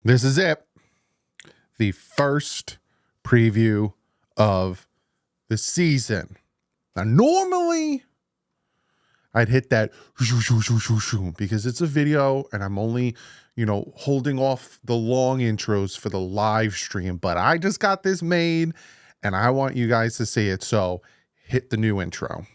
This is it. The first preview of the season. Now, normally I'd hit that because it's a video and I'm only, holding off the long intros for the live stream. But I just got this made and I want you guys to see it. So hit the new intro.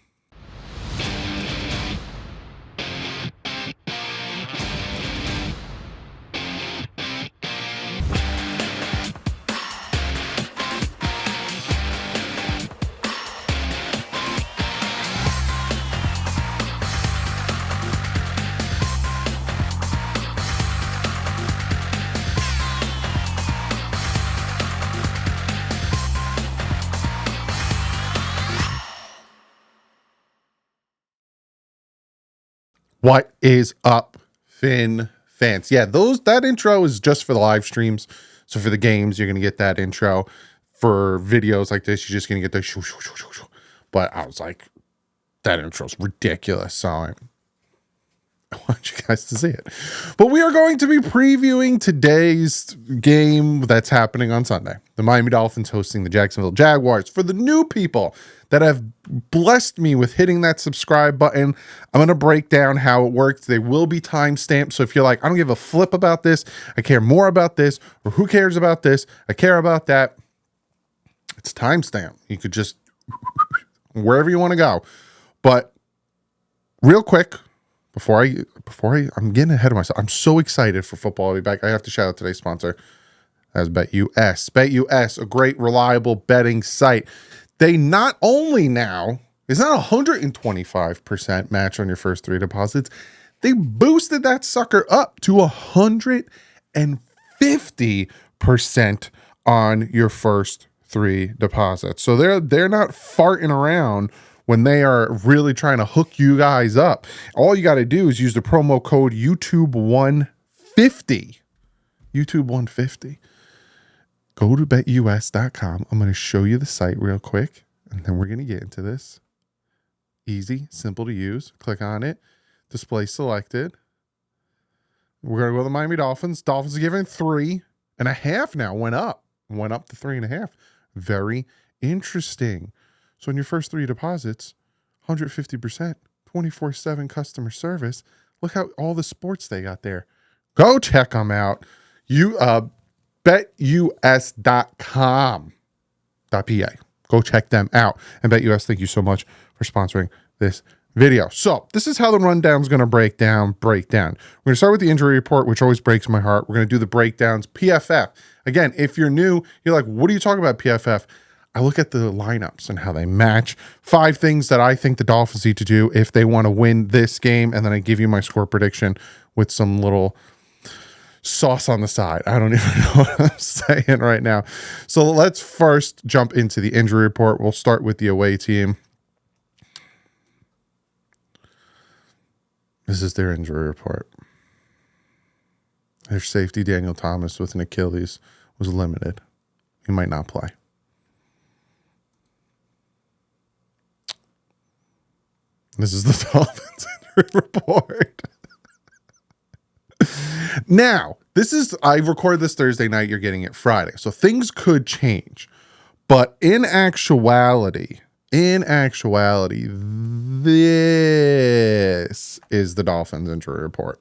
What is up, Finn fans? Yeah, that intro is just for the live streams. So for the games, you're gonna get that intro. For videos like this, you're just gonna get the shoo, shoo, shoo, shoo, shoo. But I was like, that intro's ridiculous. So I want you guys to see it. But we are going to be previewing today's game that's happening on Sunday. The Miami Dolphins hosting the Jacksonville Jaguars. For the new people that have blessed me with hitting that subscribe button, I'm going to break down how it works. They will be timestamped. So if you're like, I don't give a flip about this, I care more about this, or who cares about this, I care about that, it's timestamped. You could just wherever you want to go. But real quick, before I'm getting ahead of myself. I'm so excited for football to be back. I have to shout out today's sponsor. That's BetUS. BetUS, a great, reliable betting site. They not only now, it's not 125% match on your first three deposits. They boosted that sucker up to 150% on your first three deposits. So they're not farting around when they are really trying to hook you guys up. All you got to do is use the promo code YouTube150. YouTube150. Go to betus.com. I'm going to show you the site real quick, and then we're going to get into this. Easy, simple to use. Click on it. Display selected. We're going to go to the Miami Dolphins. Dolphins are giving 3.5 now. Went up to 3.5. Very interesting. So in your first three deposits, 150%, 24/7 customer service. Look how all the sports they got there. Go check them out. betus.com.pa. Go check them out. And BetUS, thank you so much for sponsoring this video. So this is how the rundown is going to break down. We're going to start with the injury report, which always breaks my heart. We're going to do the breakdowns. PFF. Again, if you're new, you're like, what are you talking about, PFF? I look at the lineups and how they match. 5 things that I think the Dolphins need to do if they want to win this game. And then I give you my score prediction with some little sauce on the side. I don't even know what I'm saying right now. So let's first jump into the injury report. We'll start with the away team. This is their injury report. Their safety, Daniel Thomas, with an Achilles, was limited. He might not play. This is the Dolphins injury report. Now, I record this Thursday night. You're getting it Friday. So things could change. But in actuality, this is the Dolphins injury report.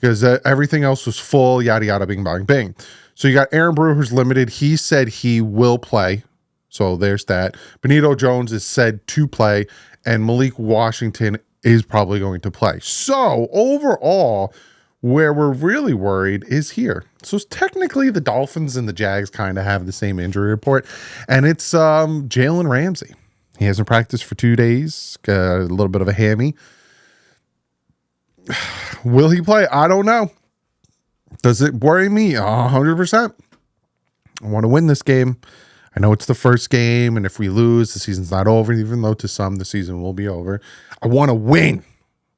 Because everything else was full, yada, yada, bing, bang, bing. So you got Aaron Brewer, who's limited. He said he will play. So there's that. Benito Jones is said to play. And Malik Washington is probably going to play. So overall, where we're really worried is here. So technically the Dolphins and the Jags kind of have the same injury report. And it's Jalen Ramsey. He hasn't practiced for 2 days. Got a little bit of a hammy. Will he play? I don't know. Does it worry me? 100%. I want to win this game. I know it's the first game, and if we lose, the season's not over, even though to some, the season will be over. I want to win.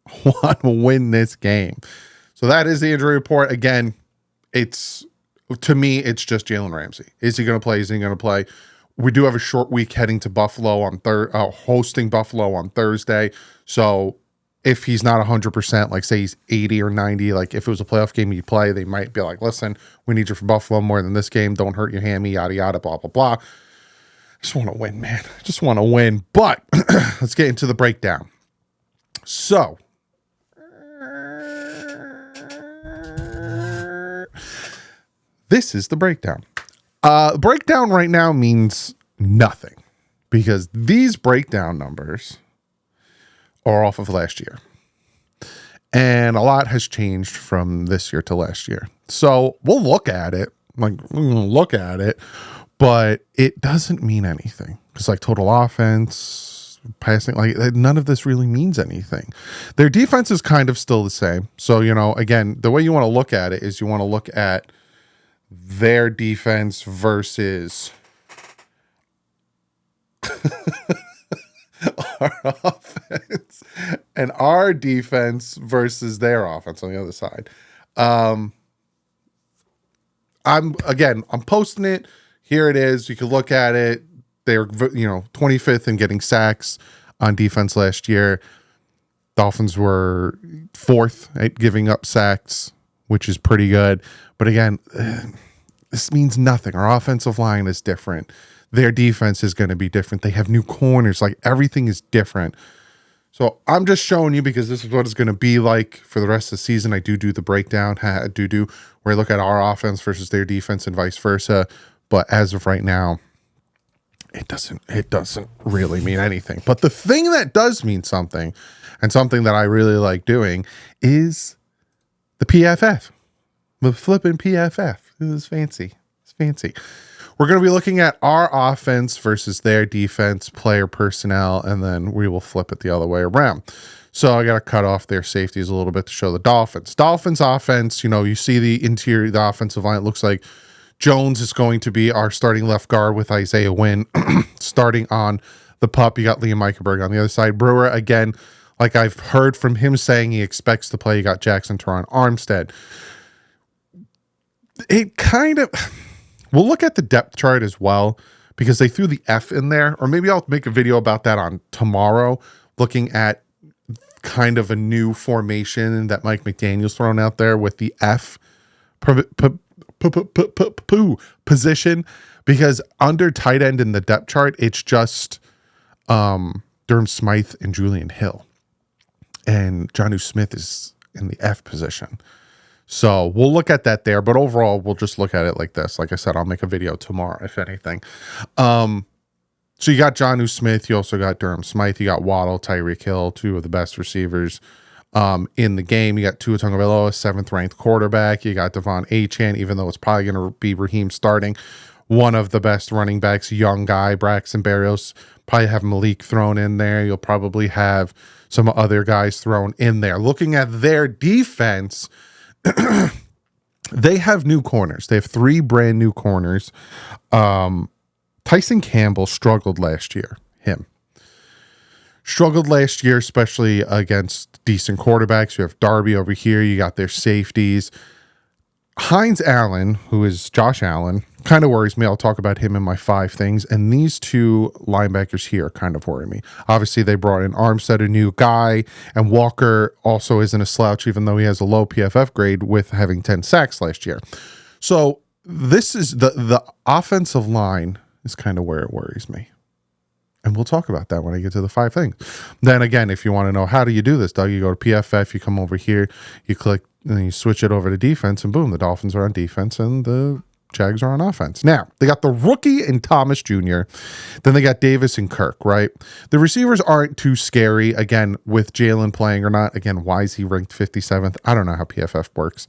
I want to win this game. So that is the injury report. Again, to me, it's just Jalen Ramsey. Is he going to play? Is he going to play? We do have a short week heading to Buffalo on hosting Buffalo on Thursday. So if he's not 100%, like say he's 80 or 90, like if it was a playoff game he'd play, they might be like, listen, we need you for Buffalo more than this game. Don't hurt your hammy, yada, yada, blah, blah, blah. I just want to win, man. I just want to win. But let's get into the breakdown. So, this is the breakdown. Breakdown right now means nothing because these breakdown numbers are off of last year. And a lot has changed from this year to last year. So we'll look at it, but it doesn't mean anything. Because like total offense, passing, like none of this really means anything. Their defense is kind of still the same. So, you know, again, the way you want to look at it is you want to look at their defense versus our offense and our defense versus their offense on the other side. I'm posting it. Here it is. You can look at it. They're, 25th in getting sacks on defense last year. Dolphins were 4th at giving up sacks, which is pretty good. But again, this means nothing. Our offensive line is different. Their defense is going to be different. They have new corners. Like everything is different. So I'm just showing you because this is what it's going to be like for the rest of the season. I do the breakdown, where I look at our offense versus their defense and vice versa. But as of right now, it doesn't really mean anything. But the thing that does mean something, and something that I really like doing, is the PFF. The flipping PFF. It's fancy. It's fancy. We're going to be looking at our offense versus their defense, player personnel, and then we will flip it the other way around. So I got to cut off their safeties a little bit to show the Dolphins. Dolphins offense, you see the interior, the offensive line. It looks like Jones is going to be our starting left guard with Isaiah Wynn. Starting on the pup, you got Liam Eichenberg on the other side. Brewer, again, like I've heard from him saying he expects to play. You got Jackson Teron Armstead. It kind of... We'll look at the depth chart as well because they threw the F in there, or maybe I'll make a video about that on tomorrow, looking at kind of a new formation that Mike McDaniel's thrown out there with the F position, because under tight end in the depth chart, it's just Durham Smythe and Julian Hill, and Jonnu Smith is in the F position. So we'll look at that there, but overall, we'll just look at it like this. Like I said, I'll make a video tomorrow, if anything. So you got Jonnu Smith. You also got Durham Smythe. You got Waddle, Tyreek Hill, two of the best receivers in the game. You got Tua Tagovailoa, 7th-ranked quarterback. You got Devon Achane, even though it's probably going to be Raheem starting. One of the best running backs, young guy, Braxton Berrios. Probably have Malik thrown in there. You'll probably have some other guys thrown in there. Looking at their defense... They have new corners. They have 3 brand new corners. Tyson Campbell struggled last year. Struggled last year, especially against decent quarterbacks. You have Darby over here. You got their safeties. Hines Allen, who is Josh Allen, kind of worries me. I'll talk about him in my 5 things. And these 2 linebackers here kind of worry me. Obviously, they brought in Armstead, a new guy, and Walker also isn't a slouch, even though he has a low PFF grade with having 10 sacks last year. So this is the offensive line is kind of where it worries me. And we'll talk about that when I get to the 5 things. Then again, if you want to know how do you do this, Doug, you go to PFF, you come over here, you click, and then you switch it over to defense, and boom, the Dolphins are on defense and the Jags are on offense. Now, they got the rookie and Thomas Jr. Then they got Davis and Kirk, right? The receivers aren't too scary, again, with Jalen playing or not. Again, why is he ranked 57th? I don't know how PFF works.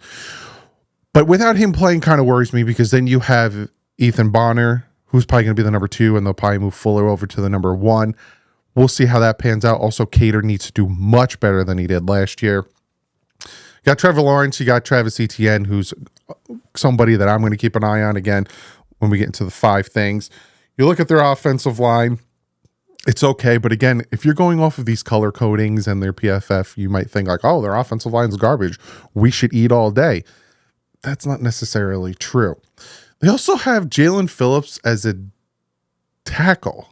But without him playing kind of worries me, because then you have Ethan Bonner, who's probably going to be the number 2, and they'll probably move Fuller over to the number 1. We'll see how that pans out. Also, Cater needs to do much better than he did last year. You got Trevor Lawrence. You got Travis Etienne, who's somebody that I'm going to keep an eye on again when we get into the 5 things. You look at their offensive line. It's okay, but again, if you're going off of these color codings and their PFF, you might think like, oh, their offensive line's garbage. We should eat all day. That's not necessarily true. They also have Jalen Phillips as a tackle.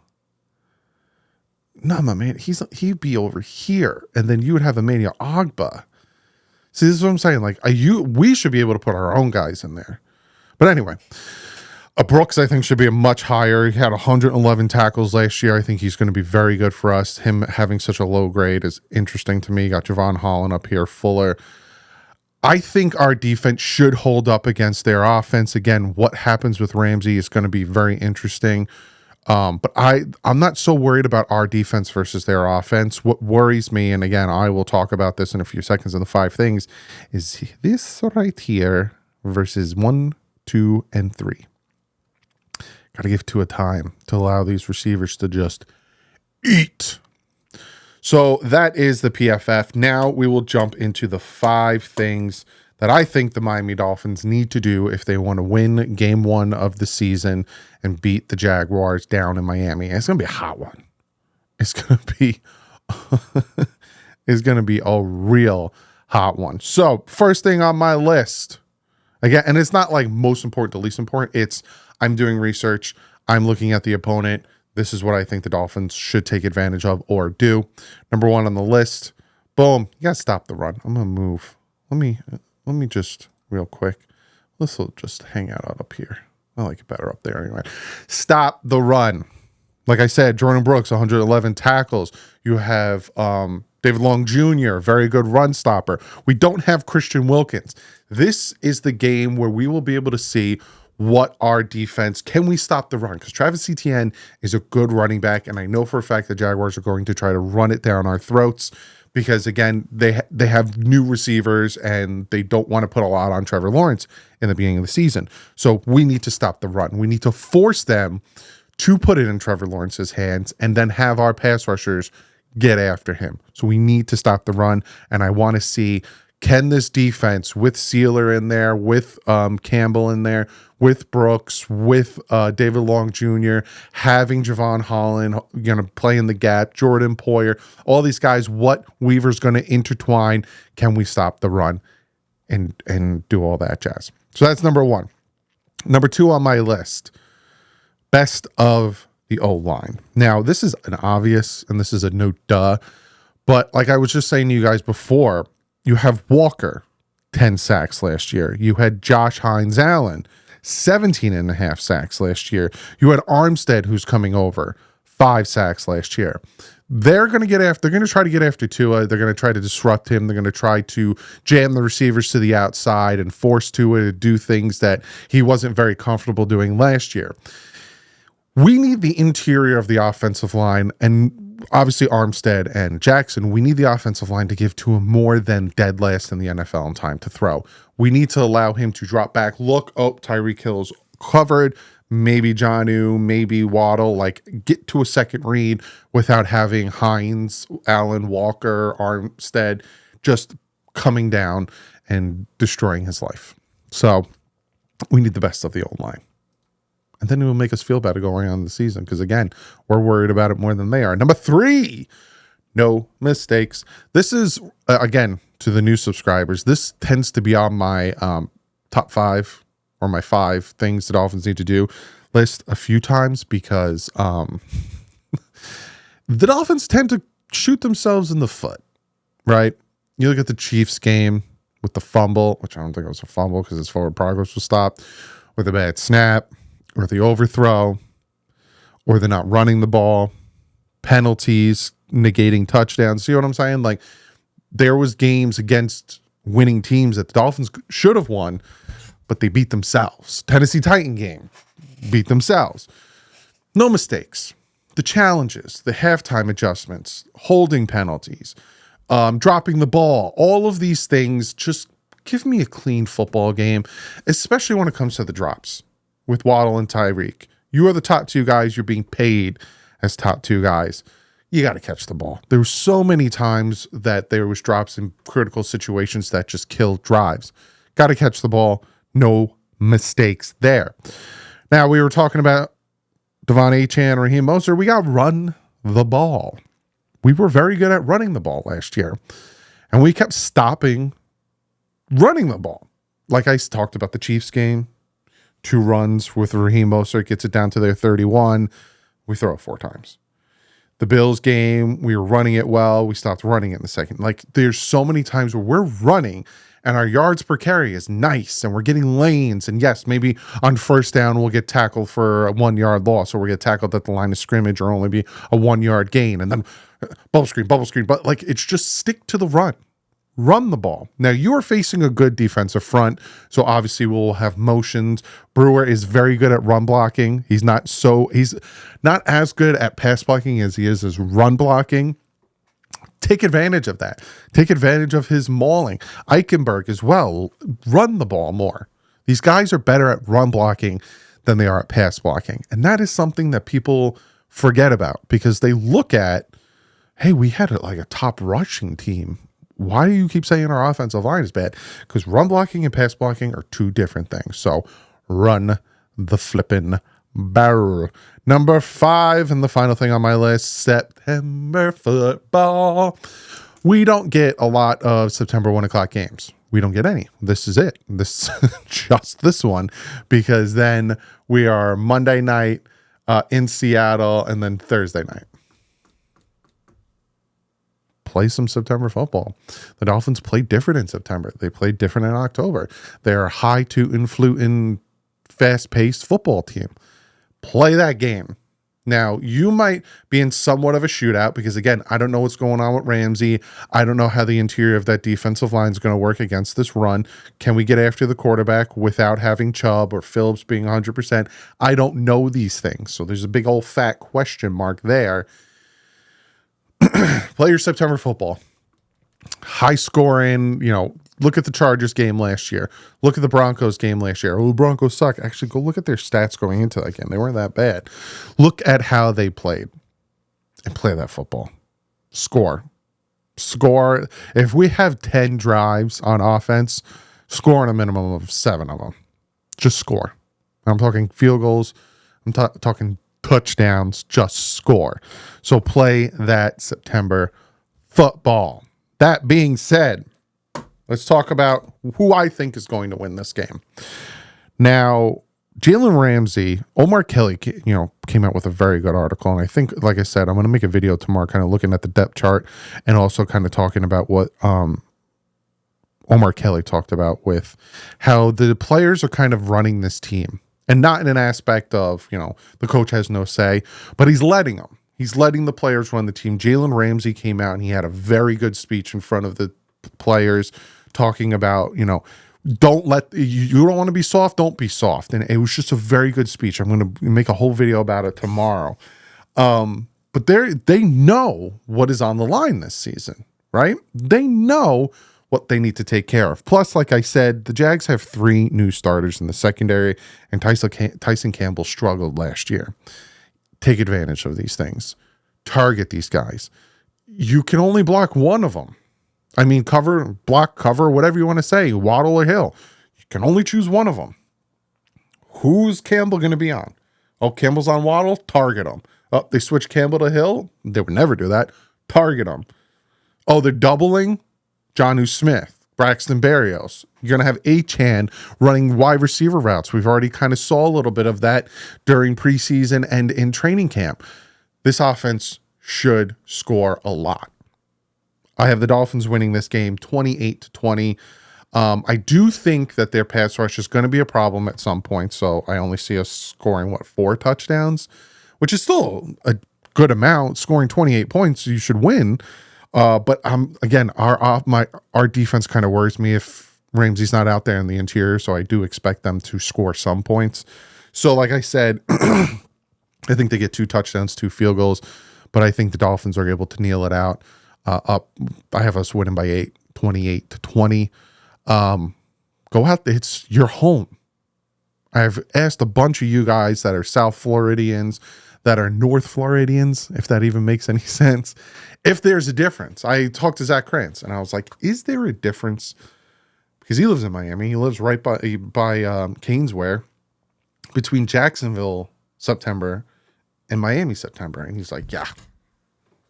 No, my man, he'd be over here, and then you would have Emmanuel Ogba. See, this is what I'm saying. Like, we should be able to put our own guys in there. But anyway, Brooks, I think, should be a much higher. He had 111 tackles last year. I think he's going to be very good for us. Him having such a low grade is interesting to me. Got Javon Holland up here, Fuller. I think our defense should hold up against their offense. Again, what happens with Ramsey is going to be very interesting. But I'm not so worried about our defense versus their offense. What worries me, and again, I will talk about this in a few seconds in the 5 things, is this right here versus 1, 2, and 3. Got to give Tua time to allow these receivers to just eat. So that is the PFF. Now we will jump into the 5 things that I think the Miami Dolphins need to do if they want to win game 1 of the season and beat the Jaguars down in Miami. And it's going to be a hot one. It's going to be a real hot one. So first thing on my list, again, and it's not like most important to least important. It's I'm doing research. I'm looking at the opponent. This is what I think the Dolphins should take advantage of or do. Number 1 on the list, boom, you got to stop the run. I'm going to move. Let me just real quick. This will just hang out up here. I like it better up there anyway. Stop the run. Like I said, Jordan Brooks, 111 tackles. You have David Long Jr., very good run stopper. We don't have Christian Wilkins. This is the game where we will be able to see what our defense, can we stop the run? Because Travis Etienne is a good running back, and I know for a fact the Jaguars are going to try to run it down our throats because, again, they have new receivers, and they don't want to put a lot on Trevor Lawrence in the beginning of the season. So we need to stop the run. We need to force them to put it in Trevor Lawrence's hands and then have our pass rushers get after him. So we need to stop the run, and I want to see, can this defense with Sealer in there, with Campbell in there, with Brooks, with David Long Jr., having Javon Holland, play in the gap, Jordan Poyer, all these guys, what Weaver's going to intertwine, can we stop the run and do all that jazz? So that's number 1. Number 2 on my list, best of the O-line. Now, this is an obvious, and this is a no duh, but like I was just saying to you guys before, you have Walker, 10 sacks last year. You had Josh Hines-Allen, 17.5 sacks last year. You had Armstead, who's coming over, 5 sacks last year. They're going to try to get after Tua. They're going to try to disrupt him. They're going to try to jam the receivers to the outside and force Tua to do things that he wasn't very comfortable doing last year. We need the interior of the offensive line, and obviously Armstead and Jackson, we need the offensive line to give Tua more than dead last in the NFL in time to throw. We need to allow him to drop back, look, Tyreek Hill's covered, maybe Jonnu, maybe Waddle, like get to a second read without having Hines, Allen, Walker, Armstead just coming down and destroying his life. So we need the best of the old line. And then it will make us feel better going on in the season because, again, we're worried about it more than they are. Number 3, no mistakes. This is, again, to the new subscribers, this tends to be on my top 5 or my 5 things the Dolphins need to do list a few times because the Dolphins tend to shoot themselves in the foot, right? You look at the Chiefs game with the fumble, which I don't think it was a fumble because his forward progress was stopped, with a bad snap, or the overthrow, or they're not running the ball, penalties, negating touchdowns. See what I'm saying? Like, there was games against winning teams that the Dolphins should have won, but they beat themselves. Tennessee Titan game, beat themselves. No mistakes. The challenges, the halftime adjustments, holding penalties, dropping the ball, all of these things, just give me a clean football game, especially when it comes to the drops. With Waddle and Tyreek, you are the top 2 guys. You're being paid as top 2 guys. You got to catch the ball. There were so many times that there was drops in critical situations that just killed drives. Got to catch the ball. No mistakes there. Now, we were talking about Devon Achane, Raheem Mostert. We got to run the ball. We were very good at running the ball last year, and we kept stopping running the ball. Like I talked about the Chiefs game. 2 runs with Raheem Mostert, gets it down to their 31. We throw it 4 times. The Bills game, we were running it well. We stopped running it in the second. Like, there's so many times where we're running and our yards per carry is nice and we're getting lanes. And yes, maybe on first down, we'll get tackled for a 1 yard loss, or we'll get tackled at the line of scrimmage, or only be a 1 yard gain. And then bubble screen. But like, it's just stick to the run. Run the ball. Now, you are facing a good defensive front, so obviously we'll have motions. Brewer is very good at run blocking. He's not as good at pass blocking as he is as run blocking. Take advantage of that. Take advantage of his mauling. Eichenberg as well. Run the ball more. These guys are better at run blocking than they are at pass blocking. And that is something that people forget about, because they look at, hey, we had a top rushing team. Why do you keep saying our offensive line is bad? Because run blocking and pass blocking are two different things. So run the flippin' barrel. Number 5, and the final thing on my list, September football. We don't get a lot of September 1 o'clock games. We don't get any. This is it. Just this one, because then we are Monday night in Seattle, and then Thursday night. Play some September football. The Dolphins play different in September. They play different in October. They're a high tootin', flutin', fast-paced football team. Play that game. Now, you might be in somewhat of a shootout because, again, I don't know what's going on with Ramsey. I don't know how the interior of that defensive line is going to work against this run. Can we get after the quarterback without having Chubb or Phillips being 100%? I don't know these things. So there's a big old fat question mark there. Play your September football. High scoring, look at the Chargers game last year. Look at the Broncos game last year. Oh, the Broncos suck. Actually, go look at their stats going into that game. They weren't that bad. Look at how they played and play that football. Score. If we have 10 drives on offense, score in a minimum of 7 of them. Just score. I'm talking field goals. I'm talking touchdowns. Just score. So play that September football. That being said, let's talk about who I think is going to win this game. Now, Jalen Ramsey, Omar Kelly, came out with a very good article. And I think, like I said, I'm going to make a video tomorrow kind of looking at the depth chart and also kind of talking about what Omar Kelly talked about with how the players are kind of running this team. And not in an aspect of, the coach has no say, but he's letting them. He's letting the players run the team. Jalen Ramsey came out and he had a very good speech in front of the players talking about, don't let, you don't want to be soft, don't be soft. And it was just a very good speech. I'm going to make a whole video about it tomorrow. But they know what is on the line this season, right? They know what they need to take care of. Plus, like I said, the Jags have 3 new starters in the secondary, and Tyson Campbell struggled last year. Take advantage of these things. Target these guys. You can only block one of them. I mean, cover, whatever you want to say, Waddle or Hill. You can only choose one of them. Who's Campbell going to be on? Oh, Campbell's on Waddle? Target him. Oh, they switch Campbell to Hill? They would never do that. Target him. Oh, they're doubling Jonnu Smith, Braxton Berrios. You're going to have Achane running wide receiver routes. We've already kind of saw a little bit of that during preseason and in training camp. This offense should score a lot. I have the Dolphins winning this game 28-20. I do think that their pass rush is going to be a problem at some point. So I only see us scoring, 4 touchdowns, which is still a good amount. Scoring 28 points, you should win. But again, our defense kind of worries me if Ramsey's not out there in the interior. So I do expect them to score some points. So like I said, I think they get 2 touchdowns, 2 field goals, but I think the Dolphins are able to kneel it out. I have us winning by 8, 28-20. Go out there. It's your home. I've asked a bunch of you guys that are South Floridians, that are North Floridians, if that even makes any sense, if there's a difference. I talked to Zach Krantz and I was like, is there a difference? Because he lives in Miami. He lives right by Canesware, between Jacksonville September and Miami September. And he's like, yeah.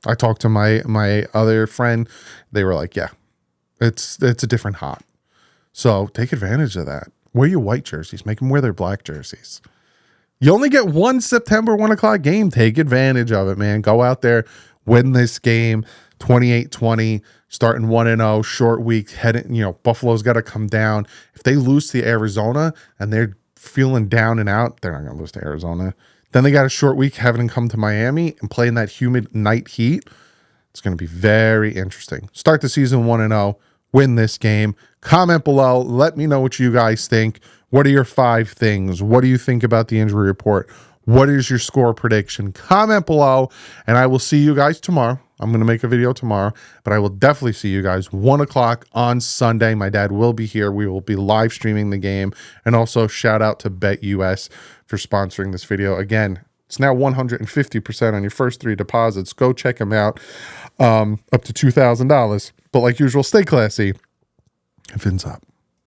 I talked to my other friend. They were like, yeah, it's a different hot. So take advantage of that. Wear your white jerseys. Make them wear their black jerseys. You only get one September 1 o'clock game. Take advantage of it, man. Go out there, win this game 28-20, starting 1-0, short week, heading, Buffalo's got to come down. If they lose to Arizona and they're feeling down and out, they're not going to lose to Arizona. Then they got a short week having to come to Miami and play in that humid night heat. It's going to be very interesting. Start the season 1-0, win this game. Comment below. Let me know what you guys think. What are your 5 things? What do you think about the injury report? What is your score prediction? Comment below, and I will see you guys tomorrow. I'm going to make a video tomorrow, but I will definitely see you guys 1 o'clock on Sunday. My dad will be here. We will be live streaming the game. And also shout out to BetUS for sponsoring this video. Again, it's now 150% on your first 3 deposits. Go check them out, up to $2,000. But like usual, stay classy and fins up.